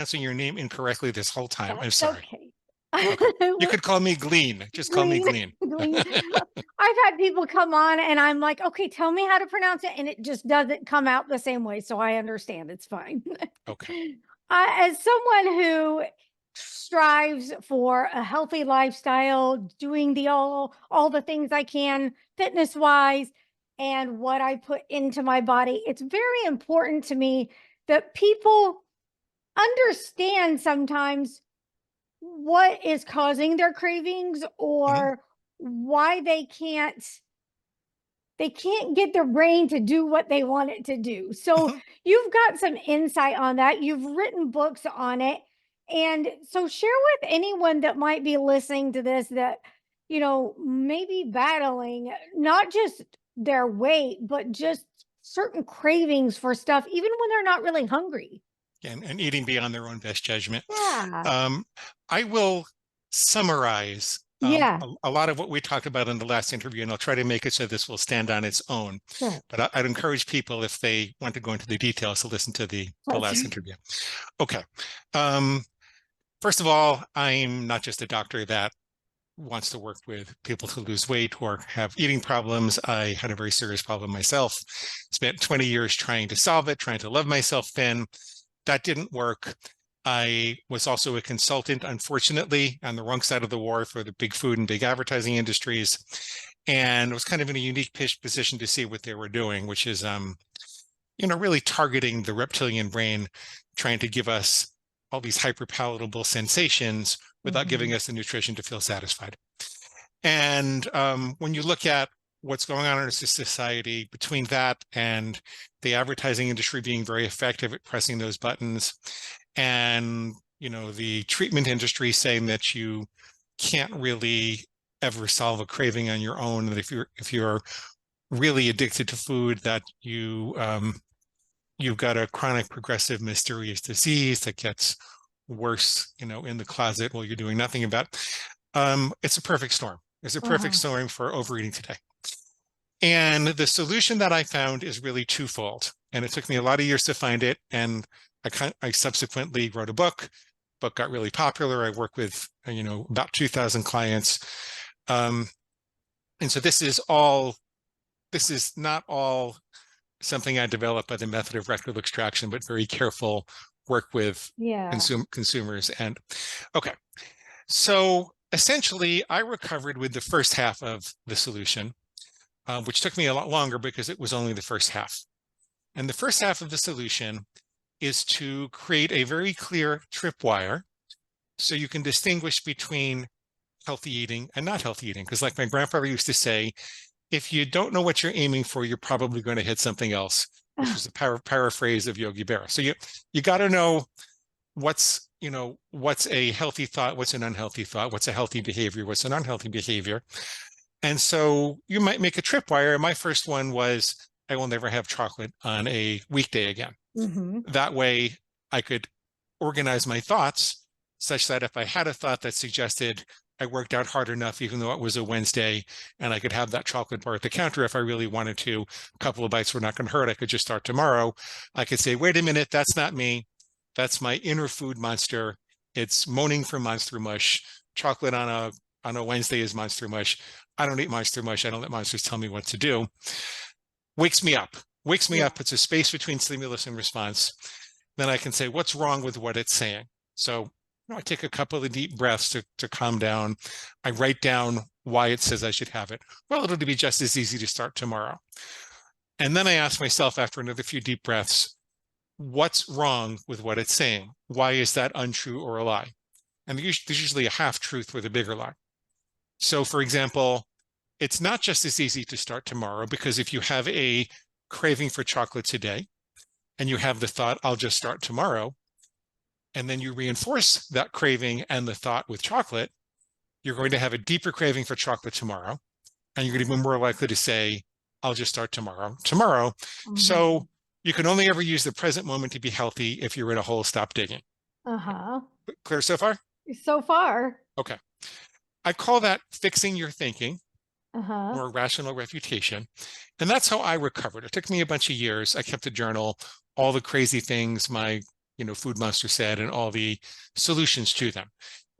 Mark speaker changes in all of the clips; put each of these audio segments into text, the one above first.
Speaker 1: pronouncing your name incorrectly this whole time. I'm
Speaker 2: That's
Speaker 1: sorry.
Speaker 2: okay.
Speaker 1: Okay. You could call me Glean. Just call me
Speaker 2: Glean,
Speaker 1: Glean.
Speaker 2: Glean. I've had people come on and I'm like, okay, tell me how to pronounce it. And it just doesn't come out the same way. So I understand it's fine.
Speaker 1: Okay.
Speaker 2: As someone who strives for a healthy lifestyle, doing all the things I can fitness wise and what I put into my body, it's very important to me that people understand sometimes what is causing their cravings
Speaker 1: Mhm.
Speaker 2: or why they can't get their brain to do what they want it to do. So
Speaker 1: Mhm.
Speaker 2: you've got some insight on that. You've written books on it. And so share with anyone that might be listening to this that, maybe battling not just their weight, but just certain cravings for stuff, even when they're not really hungry.
Speaker 1: And eating beyond their own best judgment.
Speaker 2: Yeah.
Speaker 1: Um, I will summarize
Speaker 2: Yeah.
Speaker 1: a lot of what we talked about in the last interview, and I'll try to make it so this will stand on its own.
Speaker 2: Sure.
Speaker 1: But I'd encourage people, if they want to go into the details, to listen to the
Speaker 2: Let's
Speaker 1: last interview. Okay. Um, First of all, I'm not just a doctor that wants to work with people to lose weight or have eating problems. I had a very serious problem myself. Spent 20 years trying to solve it, trying to love myself thin. That didn't work. I was also a consultant, unfortunately, on the wrong side of the war for the big food and big advertising industries, and was kind of in a unique position to see what they were doing, which is, really targeting the reptilian brain, trying to give us all these hyperpalatable sensations without giving
Speaker 2: Mhm.
Speaker 1: us the nutrition to feel satisfied. And when you look at what's going on in our society between that and the advertising industry being very effective at pressing those buttons, and the treatment industry saying that you can't really ever solve a craving on your own, that if you're really addicted to food, that you've got a chronic progressive mysterious disease that gets worse, in the closet while you're doing nothing about it. It's a perfect storm. It's a perfect
Speaker 2: Uh-huh.
Speaker 1: storm for overeating today. And the solution that I found is really twofold. And it took me a lot of years to find it. And I subsequently wrote a book. Book got really popular. I work with, about 2,000 clients. Um, and so this is not all something I developed by the method of rectal extraction, but very careful work with
Speaker 2: Yeah.
Speaker 1: consumers. And okay, so essentially, I recovered with the first half of the solution, which took me a lot longer because it was only the first half. And the first half of the solution is to create a very clear tripwire so you can distinguish between healthy eating and not healthy eating. Because, like my grandfather used to say, if you don't know what you're aiming for, you're probably going to hit something else, which was a paraphrase of Yogi Berra. So you got to know what's a healthy thought, what's an unhealthy thought, what's a healthy behavior, what's an unhealthy behavior. And so you might make a tripwire. My first one was, I will never have chocolate on a weekday again.
Speaker 2: Hmm.
Speaker 1: That way I could organize my thoughts such that if I had a thought that suggested I worked out hard enough, even though it was a Wednesday, and I could have that chocolate bar at the counter if I really wanted to, a couple of bites were not going to hurt. I could just start tomorrow. I could say, wait a minute, that's not me. That's my inner food monster. It's moaning for Monster Mush. Chocolate on a Wednesday is Monster Mush. I don't eat Monster Mush. I don't let monsters tell me what to do. Wakes me up. Wakes me
Speaker 2: Yeah.
Speaker 1: up. It's a space between stimulus and response. Then I can say, what's wrong with what it's saying? So I take a couple of deep breaths to calm down. I write down why it says I should have it. Well, it'll be just as easy to start tomorrow. And then I ask myself after another few deep breaths, what's wrong with what it's saying? Why is that untrue or a lie? And there's usually a half truth with a bigger lie. So, for example, it's not just as easy to start tomorrow, because if you have a craving for chocolate today and you have the thought, I'll just start tomorrow, and then you reinforce that craving and the thought with chocolate, you're going to have a deeper craving for chocolate tomorrow. And you're going to be more likely to say, I'll just start tomorrow.
Speaker 2: Hmm.
Speaker 1: So you can only ever use the present moment to be healthy if you're in a hole, stop digging.
Speaker 2: Uh-huh.
Speaker 1: Clear so far?
Speaker 2: So far.
Speaker 1: Okay. I call that fixing your thinking,
Speaker 2: Uh-huh.
Speaker 1: or rational refutation. And that's how I recovered. It took me a bunch of years. I kept a journal, all the crazy things my Food Monster said and all the solutions to them.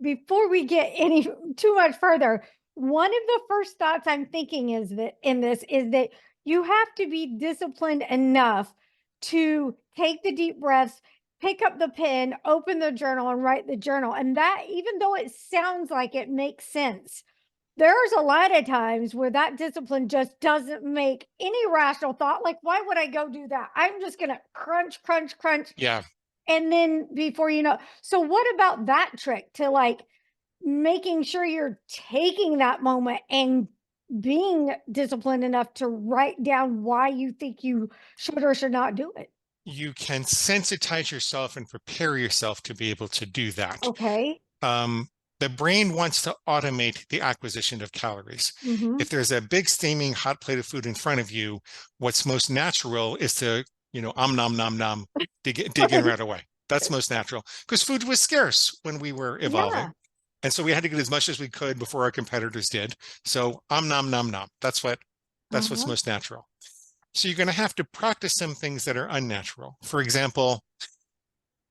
Speaker 2: Before we get any too much further, one of the first thoughts I'm thinking is that in this is that you have to be disciplined enough to take the deep breaths, pick up the pen, open the journal, and write the journal. And that, even though it sounds like it makes sense, there's a lot of times where that discipline just doesn't make any rational thought. Like, why would I go do that? I'm just going to crunch, crunch, crunch.
Speaker 1: Yeah.
Speaker 2: And then before you know, so what about that trick to like making sure you're taking that moment and being disciplined enough to write down why you think you should or should not do it?
Speaker 1: You can sensitize yourself and prepare yourself to be able to do that.
Speaker 2: Okay.
Speaker 1: The brain wants to automate the acquisition of calories.
Speaker 2: Mm-hmm.
Speaker 1: If there's a big steaming hot plate of food in front of you, what's most natural is to, nom nom nom, dig in right away. That's most natural because food was scarce when we were
Speaker 2: Yeah.
Speaker 1: evolving. And so we had to get as much as we could before our competitors did. So nom nom nom. That's what's
Speaker 2: Uh-huh.
Speaker 1: most natural. So you're going to have to practice some things that are unnatural. For example,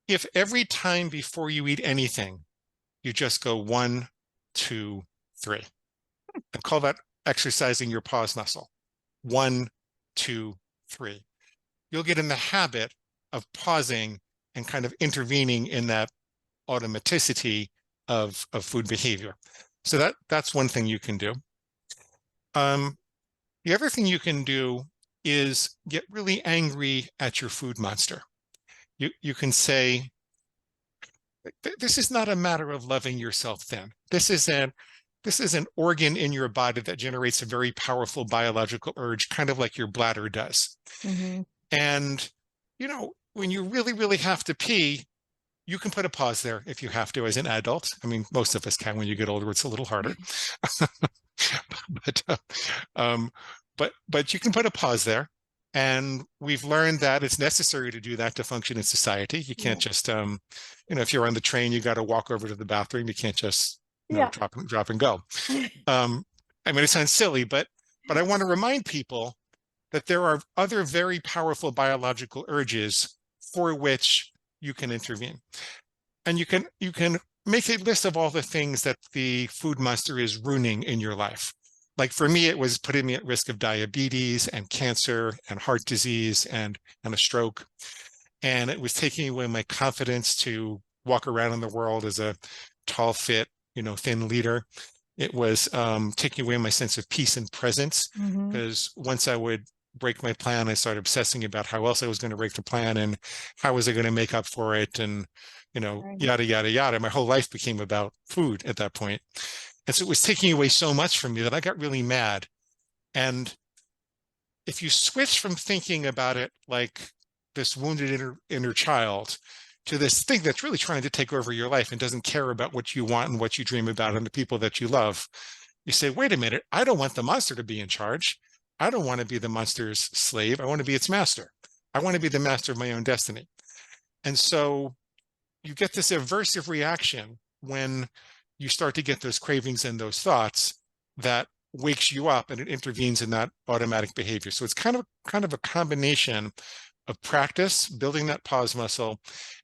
Speaker 1: if every time before you eat anything, you just go 1, 2, 3, and call that exercising your pause muscle. 1, 2, 3. You'll get in the habit of pausing and kind of intervening in that automaticity of food behavior. So that's one thing you can do. The other thing you can do is get really angry at your food monster. You can say, this is not a matter of loving yourself thin. This is an organ in your body that generates a very powerful biological urge, kind of like your bladder does.
Speaker 2: Mm-hmm.
Speaker 1: And, when you really, really have to pee, you can put a pause there if you have to as an adult. I mean, most of us can. When you get older, it's a little harder. but, but you can put a pause there. And we've learned that it's necessary to do that to function in society. You can't just, if you're on the train, you got to walk over to the bathroom. You can't just,
Speaker 2: Yeah.
Speaker 1: drop and go. I mean, it sounds silly, but I want to remind people that there are other very powerful biological urges for which you can intervene. And you can make a list of all the things that the food monster is ruining in your life. Like for me, it was putting me at risk of diabetes and cancer and heart disease and a stroke. And it was taking away my confidence to walk around in the world as a tall, fit, thin leader. It was taking away my sense of peace and presence,
Speaker 2: Mm-hmm.
Speaker 1: because once I would break my plan, I started obsessing about how else I was going to break the plan and how was I going to make up for it, and
Speaker 2: Right.
Speaker 1: yada yada yada. My whole life became about food at that point, and so it was taking away so much from me that I got really mad. And if you switch from thinking about it like this wounded inner child to this thing that's really trying to take over your life and doesn't care about what you want and what you dream about and the people that you love, you say, wait a minute, I don't want the monster to be in charge. I don't want to be the monster's slave. I want to be its master. I want to be the master of my own destiny. And so you get this aversive reaction when you start to get those cravings and those thoughts that wakes you up, and it intervenes in that automatic behavior. So it's kind of a combination of practice, building that pause muscle,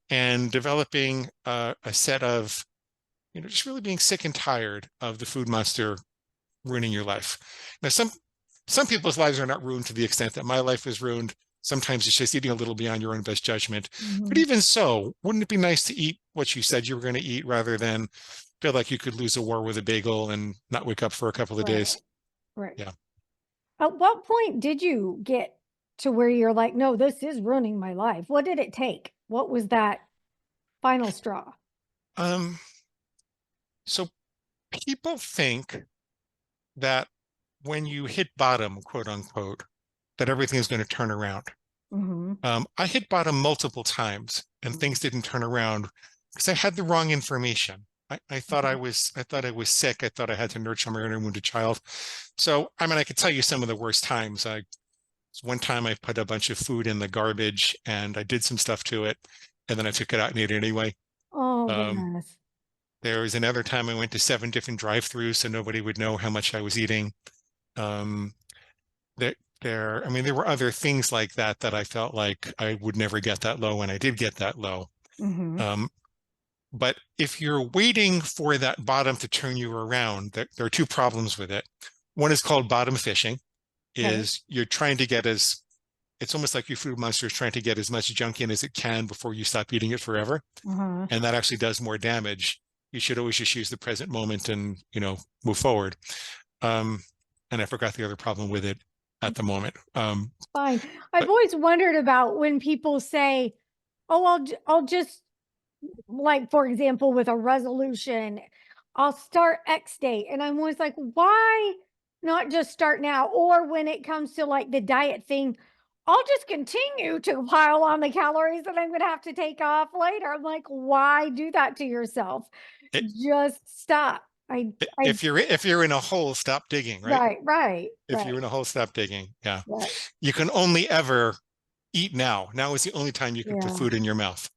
Speaker 1: and developing a set of, just really being sick and tired of the food monster ruining your life. Now, some people's lives are not ruined to the extent that my life is ruined. Sometimes it's just eating a little beyond your own best judgment. But
Speaker 2: Mm-hmm.
Speaker 1: even so, wouldn't it be nice to eat what you said you were going to eat rather than feel like you could lose a war with a bagel and not wake up for a couple of
Speaker 2: Right.
Speaker 1: days?
Speaker 2: Right.
Speaker 1: Yeah.
Speaker 2: At what point did you get to where you're like, no, this is ruining my life? What did it take? What was that final straw?
Speaker 1: Um, so people think that when you hit bottom, quote unquote, that everything is going to turn around.
Speaker 2: Mm-hmm.
Speaker 1: I hit bottom multiple times and things didn't turn around because I had the wrong information. I thought I was sick. I thought I had to nurture my inner wounded child. So, I mean, I could tell you some of the worst times. One time I put a bunch of food in the garbage and I did some stuff to it, and then I took it out and ate it anyway.
Speaker 2: Oh,
Speaker 1: Um,
Speaker 2: goodness.
Speaker 1: there was another time I went to 7 different drive-throughs so nobody would know how much I was eating. Um, I mean, there were other things like that I felt like I would never get that low, and I did get that low. Um, but if you're waiting for that bottom to turn you around, there are two problems with it. One is called bottom fishing,
Speaker 2: Okay.
Speaker 1: is you're trying to get it's almost like your food monster is trying to get as much junk in as it can before you stop eating it forever.
Speaker 2: Uh-huh.
Speaker 1: And that actually does more damage. You should always just use the present moment and, move forward. And I forgot the other problem with it at the moment.
Speaker 2: Fine. I've
Speaker 1: But
Speaker 2: always wondered about when people say, "Oh, I'll just like, for example, with a resolution, I'll start X date," and I'm always like, "Why not just start now?" Or when it comes to like the diet thing, I'll just continue to pile on the calories that I'm going to have to take off later. I'm like, "Why do that to yourself?
Speaker 1: it,
Speaker 2: Just stop." I,
Speaker 1: if you're in a hole, stop digging, right?
Speaker 2: right, right,
Speaker 1: If you're
Speaker 2: right,
Speaker 1: in a hole, stop digging. Yeah.
Speaker 2: right.
Speaker 1: You can only ever eat now. Now is the only time you can put
Speaker 2: Yeah,
Speaker 1: food in your mouth.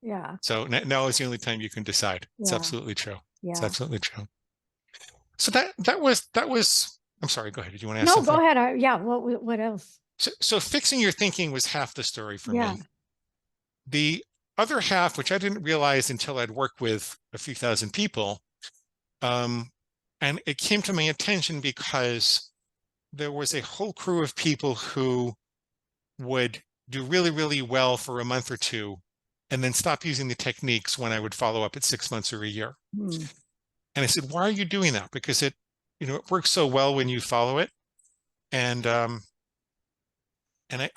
Speaker 2: yeah,
Speaker 1: So now is the only time you can decide. It's
Speaker 2: yeah,
Speaker 1: absolutely true. It's
Speaker 2: yeah.
Speaker 1: absolutely true. So that was. I'm sorry. Go ahead. Did you want to ask
Speaker 2: No, go
Speaker 1: something?
Speaker 2: ahead. Yeah. What else?
Speaker 1: So fixing your thinking was half the story for
Speaker 2: Yeah.
Speaker 1: me. The other half, which I didn't realize until I'd worked with a few thousand people, um, and it came to my attention because there was a whole crew of people who would do really, really well for a month or two, and then stop using the techniques when I would follow up at 6 months or a year.
Speaker 2: Hmm.
Speaker 1: And I said, "Why are you doing that?" Because it works so well when you follow it, and I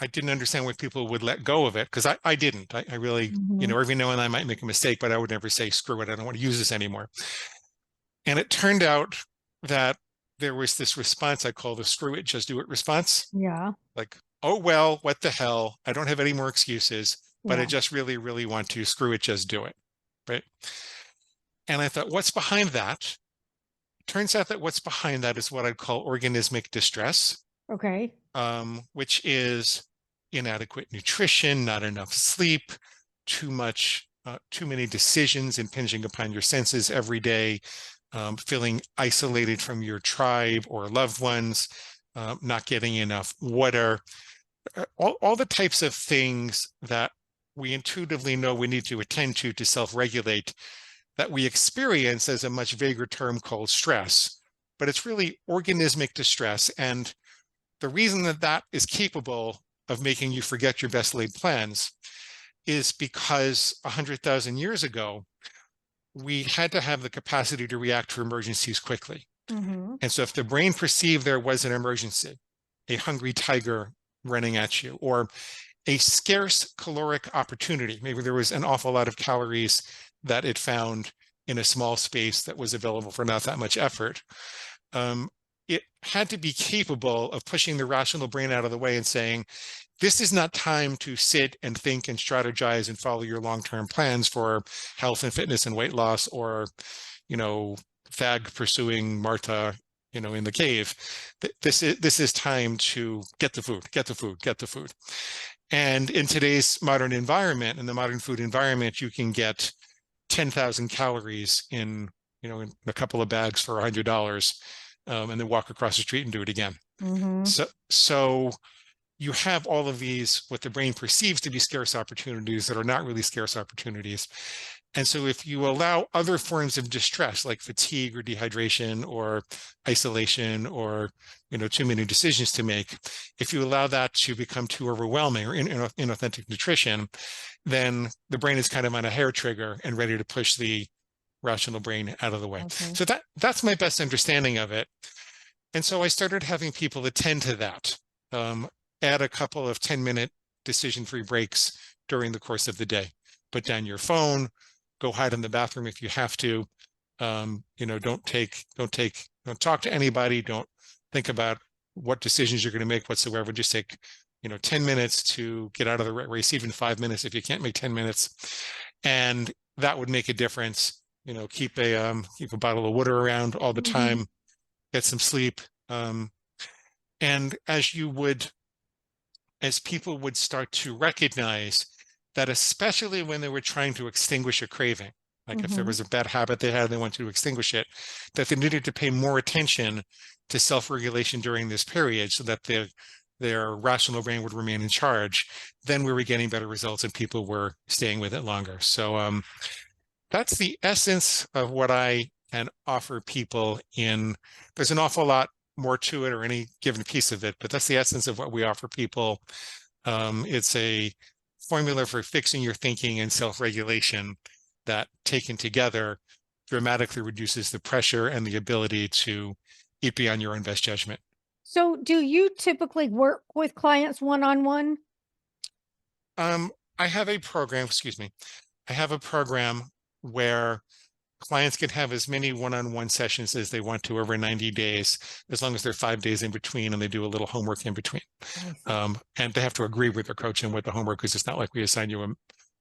Speaker 1: didn't understand why people would let go of it, because I didn't. I really,
Speaker 2: Mhm.
Speaker 1: every now and then I might make a mistake, but I would never say, "Screw it, I don't want to use this anymore." And it turned out that there was this response I call the "screw it, just do it" response.
Speaker 2: Yeah.
Speaker 1: Like, oh, well, what the hell? I don't have any more excuses, but I
Speaker 2: Yeah.
Speaker 1: just really, really want to. Screw it, just do it. Right. And I thought, what's behind that? Turns out that what's behind that is what I'd call organismic distress,
Speaker 2: Okay.
Speaker 1: which is inadequate nutrition, not enough sleep, too many decisions impinging upon your senses every day, feeling isolated from your tribe or loved ones, not getting enough water, all the types of things that we intuitively know we need to attend to self-regulate, that we experience as a much vaguer term called stress. But it's really organismic distress. And the reason that that is capable of making you forget your best laid plans is because 100,000 years ago, we had to have the capacity to react to emergencies quickly.
Speaker 2: Mhm.
Speaker 1: And so if the brain perceived there was an emergency, a hungry tiger running at you, or a scarce caloric opportunity, maybe there was an awful lot of calories that it found in a small space that was available for not that much effort, it had to be capable of pushing the rational brain out of the way and saying, this is not time to sit and think and strategize and follow your long-term plans for health and fitness and weight loss, or, Thag pursuing Martha, in the cave. This is time to get the food, get the food, get the food. And in today's modern environment, in the modern food environment, you can get 10,000 calories in a couple of bags for $100, and then walk across the street and do it again.
Speaker 2: Mhm.
Speaker 1: So you have all of these, what the brain perceives to be scarce opportunities that are not really scarce opportunities. And so if you allow other forms of distress like fatigue or dehydration or isolation or, too many decisions to make, if you allow that to become too overwhelming or inauthentic nutrition, then the brain is kind of on a hair trigger and ready to push the rational brain out of the way.
Speaker 2: Okay.
Speaker 1: So that's my best understanding of it. And so I started having people attend to that, um, add a couple of 10-minute decision-free breaks during the course of the day. Put down your phone, go hide in the bathroom if you have to. Don't talk to anybody. Don't think about what decisions you're going to make whatsoever. Just take, 10 minutes to get out of the race, even 5 minutes if you can't make 10 minutes. And that would make a difference. Keep a bottle of water around all the
Speaker 2: Mhm.
Speaker 1: time, get some sleep. And as people would start to recognize that, especially when they were trying to extinguish a craving, like if there
Speaker 2: Mhm.
Speaker 1: was a bad habit they had and they wanted to extinguish it, that they needed to pay more attention to self-regulation during this period so that the their rational brain would remain in charge, then we were getting better results and people were staying with it longer. So that's the essence of what I can offer people in. There's an awful lot more to it or any given piece of it, but that's the essence of what we offer people. It's a formula for fixing your thinking and self-regulation that taken together dramatically reduces the pressure and the ability to eat beyond your own best judgment.
Speaker 2: So do you typically work with clients one-on-one?
Speaker 1: I have a program, excuse me, I have a program where clients can have as many one-on-one sessions as they want to over 90 days, as long as they're 5 days in between and they do a little homework in between. And they have to agree with their coach and what the homework is. It's not like we assign you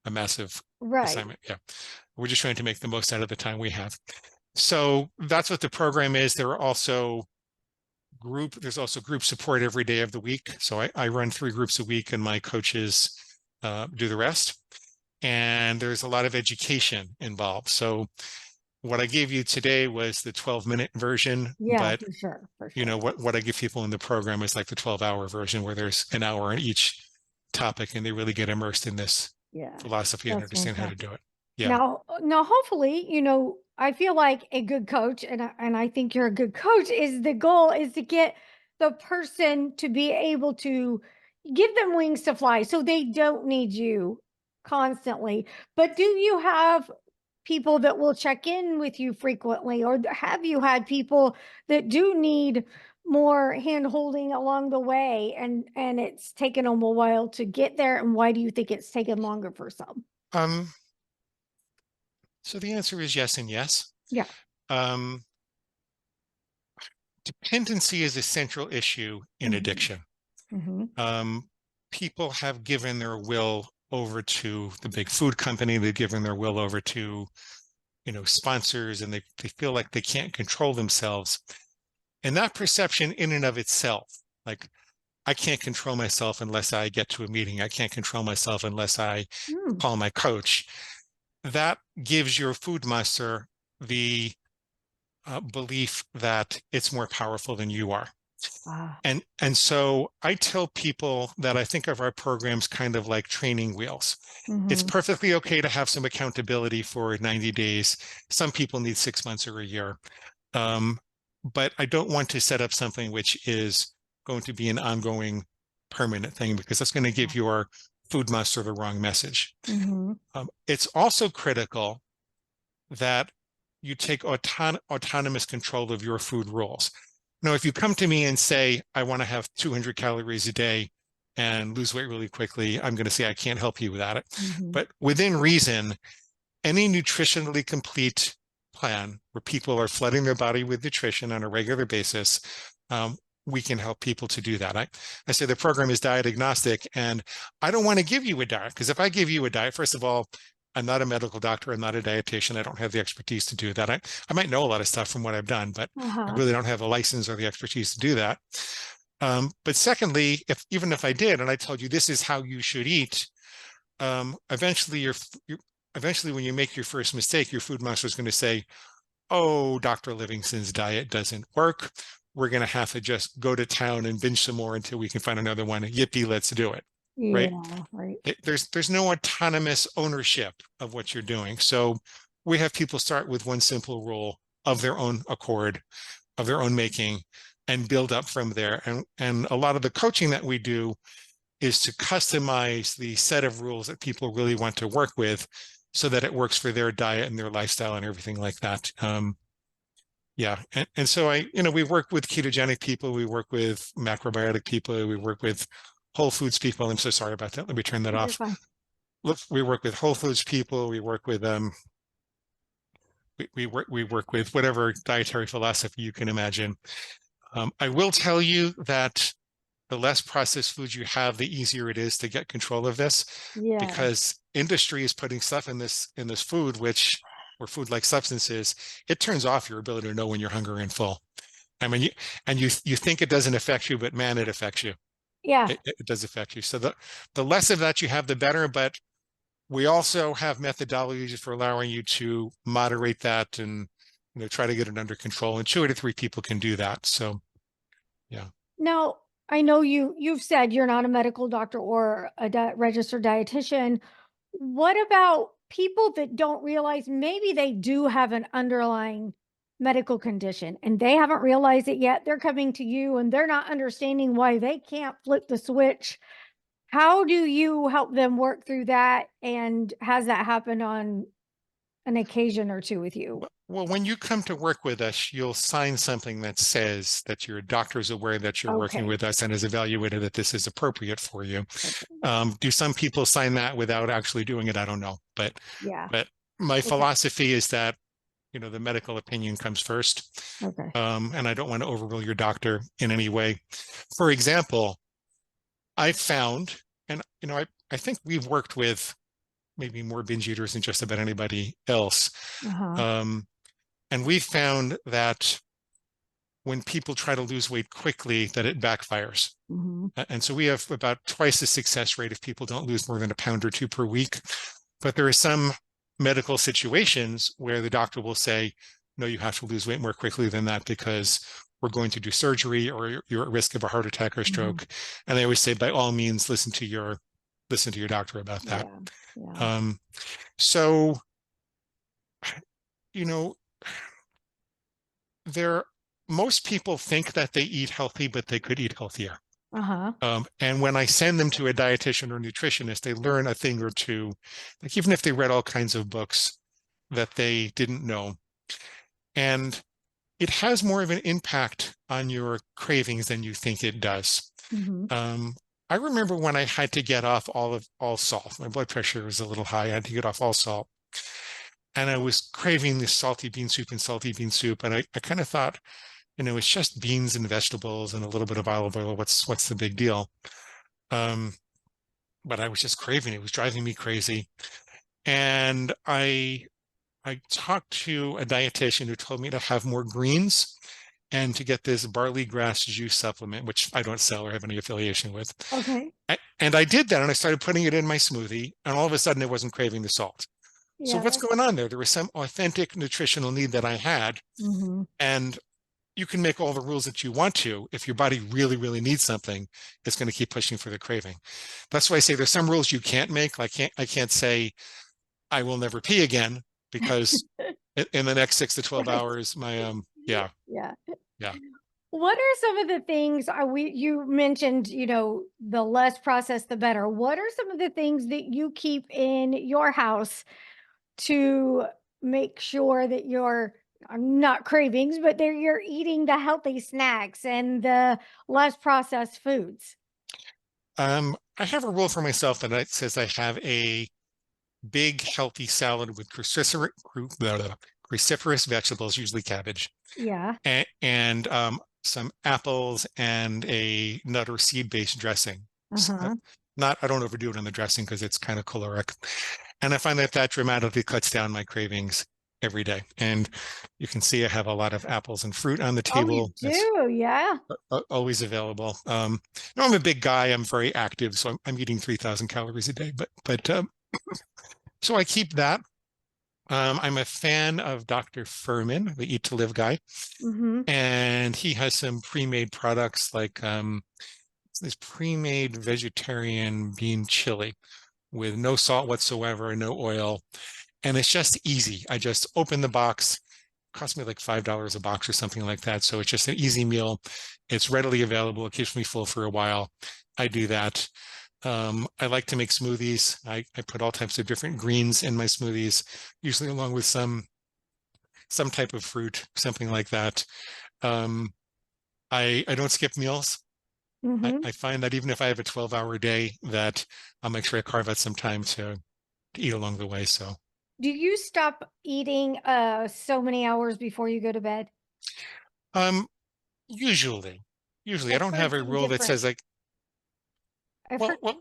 Speaker 1: a massive assignment. Yeah. We're just trying to make the most out of the time we have. So that's what the program is. There's also group support every day of the week. So I run 3 groups a week and my coaches do the rest. And there's a lot of education involved. So what I gave you today was the 12-minute version, but
Speaker 2: for sure.
Speaker 1: you know, what I give people in the program is like the 12-hour version where there's an hour on each topic and they really get immersed in this philosophy and understand how to do it. Yeah.
Speaker 2: Now, hopefully, I feel like a good coach, and I think you're a good coach, is the goal is to get the person to be able to give them wings to fly so they don't need you constantly. But do you have people that will check in with you frequently, or have you had people that do need more hand holding along the way and it's taken them a while to get there? And why do you think it's taken longer for some?
Speaker 1: So the answer is yes and yes.
Speaker 2: Yeah.
Speaker 1: Dependency is a central issue in addiction. People have given their will over to the big food company. They've given their will over to, sponsors, and they feel like they can't control themselves. And that perception in and of itself, like, I can't control myself unless I get to a meeting. I can't control myself unless I call my coach. That gives your food master the belief that it's more powerful than you are. And so I tell people that I think of our programs kind of like training wheels. It's perfectly okay to have some accountability for 90 days. Some people need 6 months or a year. But I don't want to set up something which is going to be an ongoing permanent thing, because that's going to give your food master the wrong message. It's also critical that you take autonomous control of your food rules. Now, if you come to me and say, I want to have 200 calories a day and lose weight really quickly, I'm going to say I can't help you with that. But within reason, any nutritionally complete plan where people are flooding their body with nutrition on a regular basis, we can help people to do that. I say the program is diet agnostic, and I don't want to give you a diet, because if I give you a diet, first of all, I'm not a medical doctor. I'm not a dietitian. I don't have the expertise to do that. I might know a lot of stuff from what I've done, but I really don't have a license or the expertise to do that. But secondly, even if I did, and I told you this is how you should eat, eventually when you make your first mistake, your food master is going to say, oh, Dr. Livingston's diet doesn't work. We're going to have to just go to town and binge some more until we can find another one. Yippee, let's do it. Right. There's no autonomous ownership of what you're doing. So we have people start with one simple rule of their own accord, of their own making, and build up from there. And a lot of the coaching that we do is to customize the set of rules that people really want to work with so that it works for their diet and their lifestyle and everything like that. Yeah. And so we work with ketogenic people, we work with macrobiotic people, we work with Whole Foods people. I'm so sorry about that. Let me turn that off. Look, we work with Whole Foods people. We work with we work with whatever dietary philosophy you can imagine. I will tell you that the less processed foods you have, the easier it is to get control of this. Because industry is putting stuff in this food, or food-like substances, it turns off your ability to know when you're hungry and full. I mean, you think it doesn't affect you, but man, it affects you. It does affect you. So the less of that you have, the better. But we also have methodologies for allowing you to moderate that and try to get it under control. And 2 to 3 people can do that. So, yeah.
Speaker 2: Now, I know you've said you're not a medical doctor or a registered dietitian. What about people that don't realize maybe they do have an underlying medical condition and they haven't realized it yet? They're coming to you and they're not understanding why they can't flip the switch. How do you help them work through that? And has that happened on an occasion or two with you?
Speaker 1: Well, when you come to work with us, you'll sign something that says that your doctor is aware that you're working
Speaker 2: Okay.
Speaker 1: with us and has evaluated that this is appropriate for you.
Speaker 2: Okay.
Speaker 1: Do some people sign that without actually doing it? I don't know,
Speaker 2: Yeah.
Speaker 1: but my
Speaker 2: Okay.
Speaker 1: philosophy is that the medical opinion comes first,
Speaker 2: Okay.
Speaker 1: and I don't want to overrule your doctor in any way. For example, I found, and I think we've worked with maybe more binge eaters than just about anybody else.
Speaker 2: Uh-huh.
Speaker 1: Um, and we found that when people try to lose weight quickly, that it backfires.
Speaker 2: Mm-hmm.
Speaker 1: And so we have about twice the success rate if people don't lose more than a pound or two per week. But there are some medical situations where the doctor will say, no, you have to lose weight more quickly than that because we're going to do surgery or you're at risk of a heart attack or
Speaker 2: Mm-hmm.
Speaker 1: stroke. And they always say, by all means, listen to your doctor about that.
Speaker 2: Yeah. Yeah.
Speaker 1: Um, so, you know, there, most people think that they eat healthy, but they could eat healthier.
Speaker 2: Uh-huh.
Speaker 1: And when I send them to a dietitian or nutritionist, they learn a thing or two, like even if they read all kinds of books that they didn't know. And it has more of an impact on your cravings than you think it does.
Speaker 2: Mm-hmm.
Speaker 1: Um, I remember when I had to get off all salt. My blood pressure was a little high. I had to get off all salt. And I was craving this salty bean soup and salty bean soup. And I kind of thought, it's just beans and vegetables and a little bit of olive oil. What's the big deal? Um, but I was just craving it. It was driving me crazy. And I talked to a dietitian who told me to have more greens and to get this barley grass juice supplement, which I don't sell or have any affiliation with.
Speaker 2: Okay.
Speaker 1: And I did that and I started putting it in my smoothie. And all of a sudden, I wasn't craving the salt. So
Speaker 2: Yeah.
Speaker 1: what's going on there? There was some authentic nutritional need that I had.
Speaker 2: Mm-hmm.
Speaker 1: And you can make all the rules that you want to. If your body really, really needs something, it's going to keep pushing for the craving. That's why I say there's some rules you can't make. I can't say I will never pee again because in the next 6 to 12
Speaker 2: Right.
Speaker 1: hours, yeah,
Speaker 2: Yeah.
Speaker 1: yeah.
Speaker 2: What are some of the things you mentioned, the less processed, the better. What are some of the things that you keep in your house to make sure that you're not cravings, but you're eating the healthy snacks and the less processed foods?
Speaker 1: I have a rule for myself that says I have a big healthy salad with cruciferous vegetables, usually cabbage,
Speaker 2: Yeah.
Speaker 1: and some apples and a nut or seed-based dressing.
Speaker 2: Uh-huh.
Speaker 1: I don't overdo it on the dressing because it's kind of caloric. And I find that dramatically cuts down my cravings every day. And you can see I have a lot of apples and fruit on the
Speaker 2: Oh, you
Speaker 1: table. That's
Speaker 2: do? Yeah.
Speaker 1: always available. I'm a big guy. I'm very active, so I'm eating 3,000 calories a day. But so I keep that. I'm a fan of Dr. Furman, the Eat to Live guy,
Speaker 2: Mm-hmm.
Speaker 1: and he has some pre-made products like this pre-made vegetarian bean chili with no salt whatsoever and no oil. And it's just easy. I just open the box, cost me like $5 a box or something like that. So it's just an easy meal. It's readily available. It keeps me full for a while. I do that. I like to make smoothies. I put all types of different greens in my smoothies, usually along with some type of fruit, something like that. Um, I don't skip meals.
Speaker 2: Mm-hmm.
Speaker 1: I find that even if I have a 12-hour day, that I'll make sure I carve out some time to eat along the way. So
Speaker 2: Do you stop eating so many hours before you go to bed?
Speaker 1: um, usually, I
Speaker 2: I've
Speaker 1: don't have
Speaker 2: heard
Speaker 1: a
Speaker 2: some
Speaker 1: rule that
Speaker 2: different
Speaker 1: says like,
Speaker 2: I've heard
Speaker 1: well,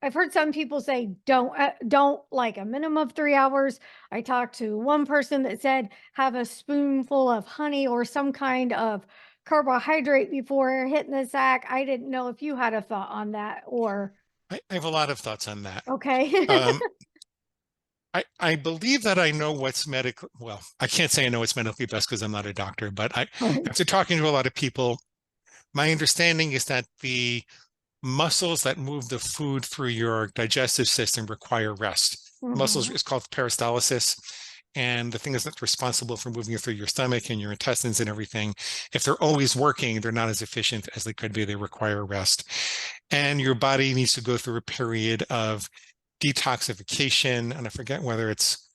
Speaker 2: I've heard some people say don't like a minimum of 3 hours. I talked to one person that said have a spoonful of honey or some kind of carbohydrate before hitting the sack. I didn't know if you had a thought on that or
Speaker 1: I have a lot of thoughts on that.
Speaker 2: okay.
Speaker 1: Um, I believe that I know what's medical. Well, I can't say I know what's medically best because I'm not a doctor, but
Speaker 2: Right.
Speaker 1: after talking to a lot of people, My understanding is that the muscles that move the food through your digestive system require rest. Muscles
Speaker 2: Mhm.
Speaker 1: is called peristalsis. And the thing is that's responsible for moving it through your stomach and your intestines and everything. If they're always working, they're not as efficient as they could be. They require rest. And your body needs to go through a period of detoxification. And I forget whether it's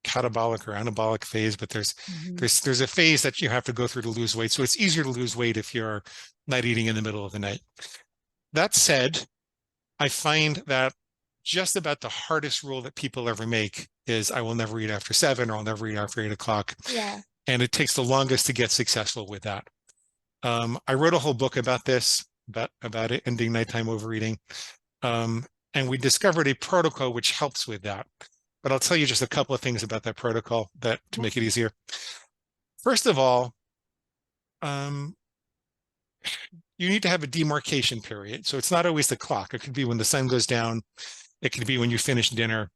Speaker 1: catabolic or anabolic phase, but
Speaker 2: Mhm.
Speaker 1: there's a phase that you have to go through to lose weight. So it's easier to lose weight if you're not eating in the middle of the night. That said, I find that just about the hardest rule that people ever make is I will never eat after 7 or I'll never eat after 8 o'clock.
Speaker 2: Yeah.
Speaker 1: And it takes the longest to get successful with that. I wrote a whole book about this, about it, ending nighttime overeating. Um, and we discovered a protocol which helps with that. But I'll tell you just a couple of things about that protocol that to
Speaker 2: Yeah.
Speaker 1: make it easier. First of all, um, you need to have a demarcation period. So it's not always the clock. It could be when the sun goes down. It could be when you finish dinner.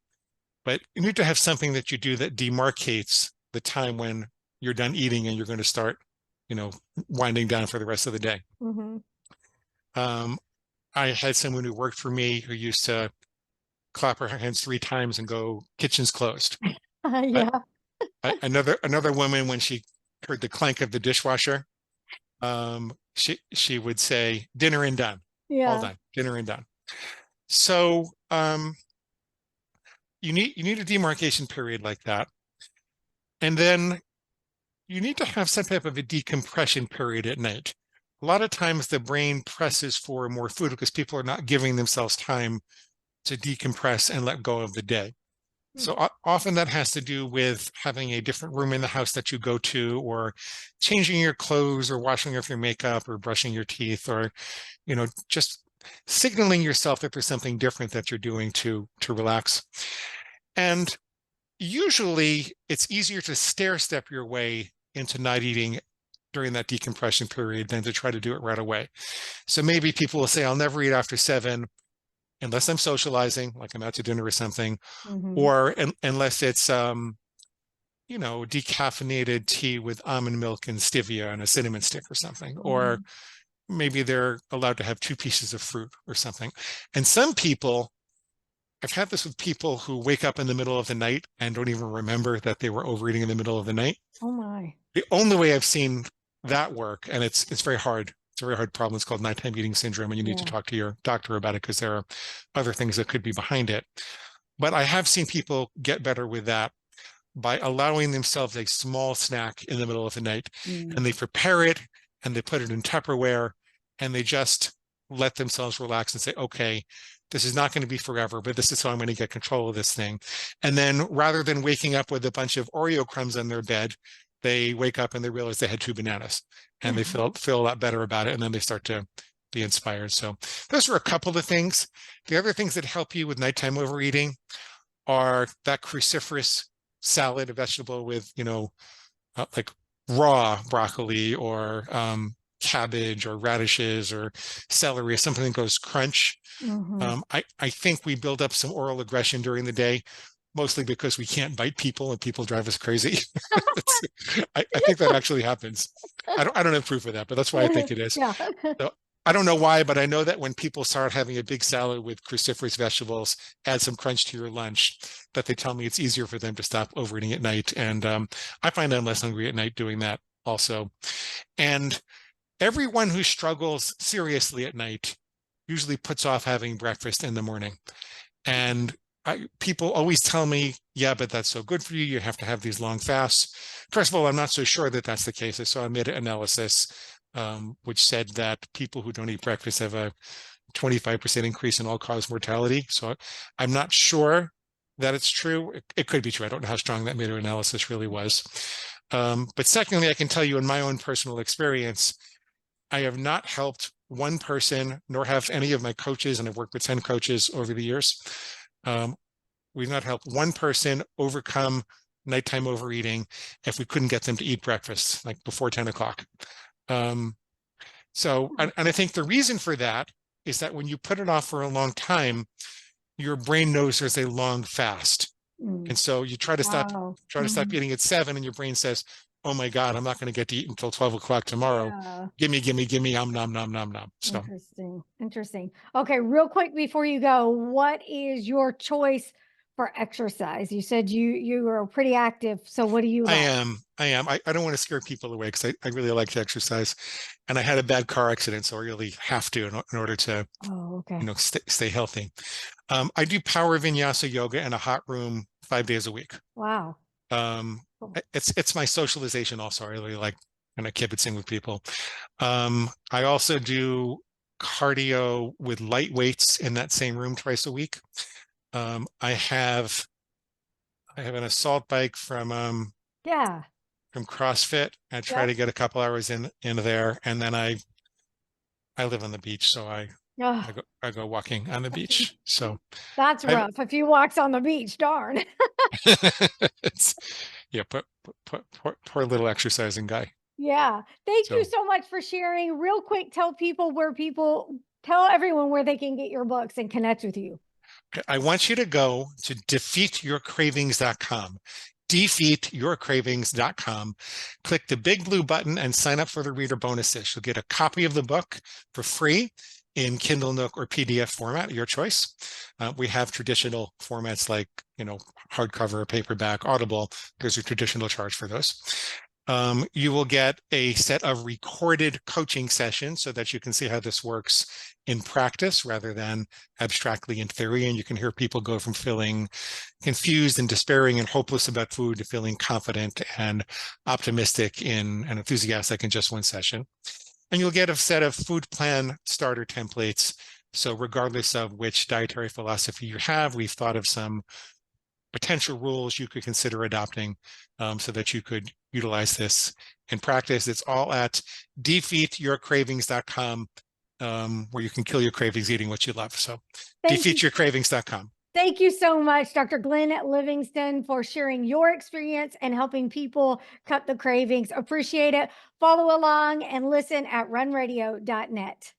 Speaker 1: But you need to have something that you do that demarcates the time when you're done eating and you're going to start, winding down for the rest of the day.
Speaker 2: Mhm.
Speaker 1: Um, I had someone who worked for me who used to clap her hands 3 times and go, "Kitchen's closed." I,
Speaker 2: Yeah.
Speaker 1: another woman, when she heard the clank of the dishwasher, she would say, "Dinner and done, all
Speaker 2: Yeah.
Speaker 1: done, dinner and done." So you need a demarcation period like that, and then you need to have some type of a decompression period at night. A lot of times the brain presses for more food because people are not giving themselves time to decompress and let go of the day. So often that has to do with having a different room in the house that you go to, or changing your clothes, or washing off your makeup, or brushing your teeth, or just signaling yourself that there's something different that you're doing to relax. And usually it's easier to stair step your way into not eating during that decompression period than to try to do it right away. So maybe people will say, I'll never eat after 7 unless I'm socializing, like I'm out to dinner or something,
Speaker 2: Mhm.
Speaker 1: or unless it's decaffeinated tea with almond milk and stevia and a cinnamon stick or something, or
Speaker 2: Mhm.
Speaker 1: maybe they're allowed to have 2 pieces of fruit or something. And some people, I've had this with people who wake up in the middle of the night and don't even remember that they were overeating in the middle of the night.
Speaker 2: Oh my.
Speaker 1: The only way I've seen that work, and it's very hard. It's a very hard problem. It's called nighttime eating syndrome, and you need to
Speaker 2: Yeah.
Speaker 1: talk to your doctor about it because there are other things that could be behind it. But I have seen people get better with that by allowing themselves a small snack in the middle of the night,
Speaker 2: Mm.
Speaker 1: and they prepare it and they put it in Tupperware, and they just let themselves relax and say, okay, this is not going to be forever, but this is how I'm going to get control of this thing. And then rather than waking up with a bunch of Oreo crumbs on their bed, they wake up and they realize they had 2 bananas, and they feel a lot better about it. And then they start to be inspired. So those are a couple of things. The other things that help you with nighttime overeating are that cruciferous salad, a vegetable with, like raw broccoli, or cabbage or radishes or celery, or something that goes crunch.
Speaker 2: Mhm.
Speaker 1: I think we build up some oral aggression during the day, mostly because we can't bite people and people drive us crazy. I think that actually happens. I don't have proof of that, but that's why I think it is.
Speaker 2: Yeah.
Speaker 1: So I don't know why, but I know that when people start having a big salad with cruciferous vegetables, add some crunch to your lunch, that they tell me it's easier for them to stop overeating at night. And I find I'm less hungry at night doing that also. And everyone who struggles seriously at night usually puts off having breakfast in the morning. And people always tell me, yeah, but that's so good for you. You have to have these long fasts. First of all, I'm not so sure that that's the case. I saw a meta-analysis which said that people who don't eat breakfast have a 25% increase in all-cause mortality. So I'm not sure that it's true. It could be true. I don't know how strong that meta-analysis really was. But secondly, I can tell you in my own personal experience, I have not helped one person, nor have any of my coaches, and I've worked with 10 coaches over the years. We've not helped one person overcome nighttime overeating if we couldn't get them to eat breakfast like before 10 o'clock. And I think the reason for that is that when you put it off for a long time, your brain knows there's a long fast.
Speaker 2: Mm.
Speaker 1: And so you try to stop
Speaker 2: Wow.
Speaker 1: try to stop
Speaker 2: Mhm.
Speaker 1: eating at 7, and your brain says, oh my God, I'm not going to get to eat until 12 o'clock tomorrow.
Speaker 2: Yeah.
Speaker 1: Give me, nom, nom, nom, nom. So
Speaker 2: Interesting. Interesting. Okay, real quick before you go, what is your choice for exercise? You said you are pretty active. So what do you like?
Speaker 1: I am. I don't want to scare people away because I really like to exercise. And I had a bad car accident, so I really have to in order to,
Speaker 2: Oh, okay.
Speaker 1: stay healthy. I do power vinyasa yoga in a hot room 5 days a week.
Speaker 2: Wow.
Speaker 1: Um,
Speaker 2: Cool.
Speaker 1: it's my socialization also. I really like kind of kibitzing with people. I also do cardio with light weights in that same room twice a week. Um, I have I have an assault bike
Speaker 2: Yeah.
Speaker 1: from CrossFit. I try
Speaker 2: Yep.
Speaker 1: to get a couple hours in there, and then I live on the beach, so
Speaker 2: Oh,
Speaker 1: I go walking on the beach. So
Speaker 2: that's
Speaker 1: I've
Speaker 2: rough. A few walks on the beach, darn.
Speaker 1: it's yeah, poor little exercising guy.
Speaker 2: Yeah. Thank you
Speaker 1: So
Speaker 2: so much for sharing. Real quick, tell everyone where they can get your books and connect with you.
Speaker 1: I want you to go to defeatyourcravings.com. Defeatyourcravings.com. Click the big blue button and sign up for the reader bonuses. You'll get a copy of the book for free in Kindle Nook or PDF format, your choice. We have traditional formats like, hardcover, paperback, Audible. There's a traditional charge for those. You will get a set of recorded coaching sessions so that you can see how this works in practice rather than abstractly in theory. And you can hear people go from feeling confused and despairing and hopeless about food to feeling confident and optimistic and enthusiastic in just one session. And you'll get a set of food plan starter templates. So regardless of which dietary philosophy you have, we've thought of some potential rules you could consider adopting so that you could utilize this in practice. It's all at defeatyourcravings.com, where you can kill your cravings eating what you love. So
Speaker 2: Thank you.
Speaker 1: defeatyourcravings.com.
Speaker 2: Thank you so much, Dr. Glenn Livingston, for sharing your experience and helping people cut the cravings. Appreciate it. Follow along and listen at runradio.net.